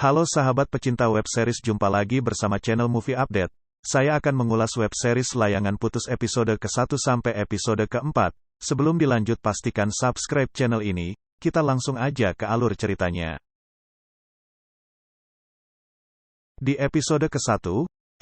Halo sahabat pecinta web series, jumpa lagi bersama channel Movie Update. Saya akan mengulas web series Layangan Putus episode ke-1 sampai episode ke-4. Sebelum dilanjut pastikan subscribe channel ini, kita langsung aja ke alur ceritanya. Di episode ke-1,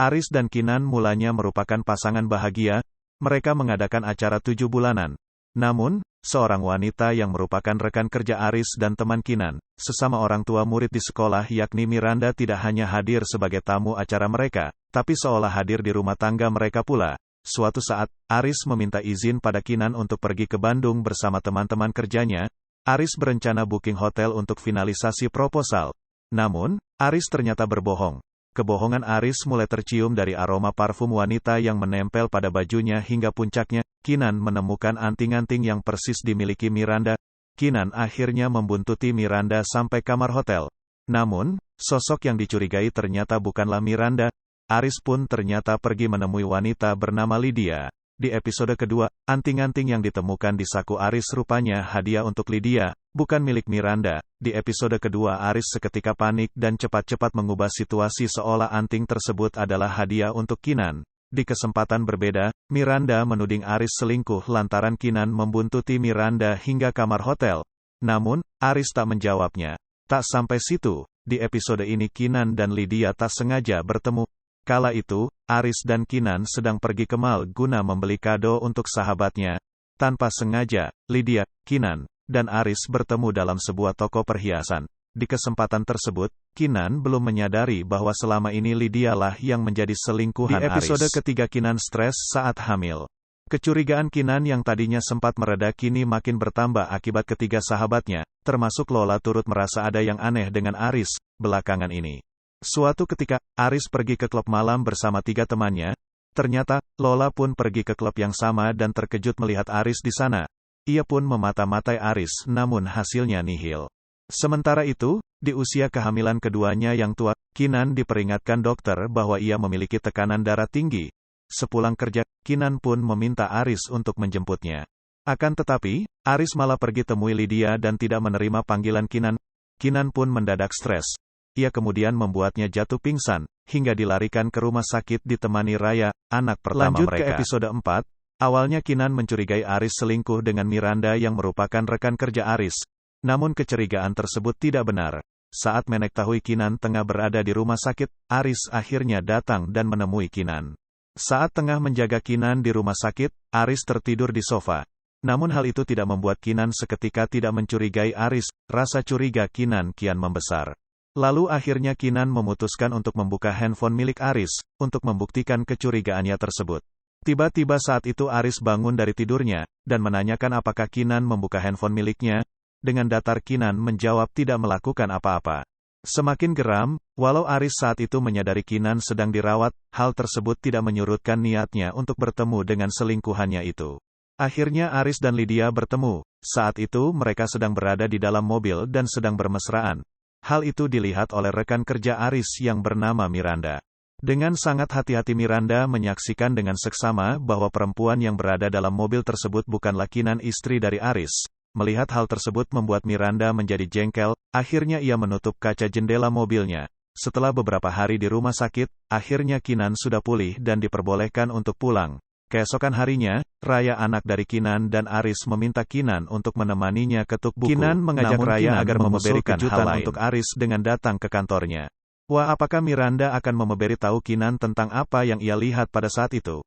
Aris dan Kinan mulanya merupakan pasangan bahagia, mereka mengadakan acara 7 bulanan. Namun, seorang wanita yang merupakan rekan kerja Aris dan teman Kinan, sesama orang tua murid di sekolah yakni Miranda, tidak hanya hadir sebagai tamu acara mereka, tapi seolah hadir di rumah tangga mereka pula. Suatu saat, Aris meminta izin pada Kinan untuk pergi ke Bandung bersama teman-teman kerjanya. Aris berencana booking hotel untuk finalisasi proposal. Namun, Aris ternyata berbohong. Kebohongan Aris mulai tercium dari aroma parfum wanita yang menempel pada bajunya hingga puncaknya, Kinan menemukan anting-anting yang persis dimiliki Miranda. Kinan akhirnya membuntuti Miranda sampai kamar hotel. Namun, sosok yang dicurigai ternyata bukanlah Miranda. Aris pun ternyata pergi menemui wanita bernama Lydia. Di episode kedua, anting-anting yang ditemukan di saku Aris rupanya hadiah untuk Lydia, bukan milik Miranda. Di episode kedua, Aris seketika panik dan cepat-cepat mengubah situasi seolah anting tersebut adalah hadiah untuk Kinan. Di kesempatan berbeda, Miranda menuding Aris selingkuh lantaran Kinan membuntuti Miranda hingga kamar hotel. Namun, Aris tak menjawabnya. Tak sampai situ, di episode ini Kinan dan Lydia tak sengaja bertemu. Kala itu, Aris dan Kinan sedang pergi ke mall guna membeli kado untuk sahabatnya. Tanpa sengaja, Lydia, Kinan, dan Aris bertemu dalam sebuah toko perhiasan. Di kesempatan tersebut, Kinan belum menyadari bahwa selama ini Lydia lah yang menjadi selingkuhan Aris. Di episode ketiga, Kinan stres saat hamil. Kecurigaan Kinan yang tadinya sempat mereda kini makin bertambah akibat ketiga sahabatnya, termasuk Lola, turut merasa ada yang aneh dengan Aris belakangan ini. Suatu ketika, Aris pergi ke klub malam bersama 3 temannya. Ternyata, Lola pun pergi ke klub yang sama dan terkejut melihat Aris di sana. Ia pun memata-matai Aris, namun hasilnya nihil. Sementara itu, di usia kehamilan keduanya yang tua, Kinan diperingatkan dokter bahwa ia memiliki tekanan darah tinggi. Sepulang kerja, Kinan pun meminta Aris untuk menjemputnya. Akan tetapi, Aris malah pergi temui Lydia dan tidak menerima panggilan Kinan. Kinan pun mendadak stres. Ia kemudian membuatnya jatuh pingsan, hingga dilarikan ke rumah sakit ditemani Raya, anak pertama mereka. Lanjut ke episode 4, awalnya Kinan mencurigai Aris selingkuh dengan Miranda yang merupakan rekan kerja Aris. Namun kecurigaan tersebut tidak benar. Saat mengetahui Kinan tengah berada di rumah sakit, Aris akhirnya datang dan menemui Kinan. Saat tengah menjaga Kinan di rumah sakit, Aris tertidur di sofa. Namun hal itu tidak membuat Kinan seketika tidak mencurigai Aris, rasa curiga Kinan kian membesar. Lalu akhirnya Kinan memutuskan untuk membuka handphone milik Aris, untuk membuktikan kecurigaannya tersebut. Tiba-tiba saat itu Aris bangun dari tidurnya, dan menanyakan apakah Kinan membuka handphone miliknya. Dengan datar Kinan menjawab tidak melakukan apa-apa. Semakin geram, walau Aris saat itu menyadari Kinan sedang dirawat, hal tersebut tidak menyurutkan niatnya untuk bertemu dengan selingkuhannya itu. Akhirnya Aris dan Lydia bertemu. Saat itu mereka sedang berada di dalam mobil dan sedang bermesraan. Hal itu dilihat oleh rekan kerja Aris yang bernama Miranda. Dengan sangat hati-hati Miranda menyaksikan dengan seksama bahwa perempuan yang berada dalam mobil tersebut bukanlah Kinan, istri dari Aris. Melihat hal tersebut membuat Miranda menjadi jengkel, akhirnya ia menutup kaca jendela mobilnya. Setelah beberapa hari di rumah sakit, akhirnya Kinan sudah pulih dan diperbolehkan untuk pulang. Keesokan harinya, Raya, anak dari Kinan dan Aris, meminta Kinan untuk menemaninya ketuk buku. Kinan mengajak Raya agar memberi kejutan untuk Aris dengan datang ke kantornya. Wah, apakah Miranda akan memberitahu Kinan tentang apa yang ia lihat pada saat itu?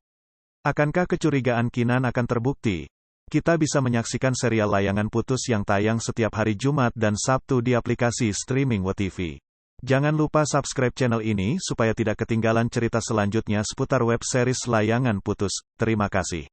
Akankah kecurigaan Kinan akan terbukti? Kita bisa menyaksikan serial Layangan Putus yang tayang setiap hari Jumat dan Sabtu di aplikasi streaming WTV. Jangan lupa subscribe channel ini supaya tidak ketinggalan cerita selanjutnya seputar web series Layangan Putus. Terima kasih.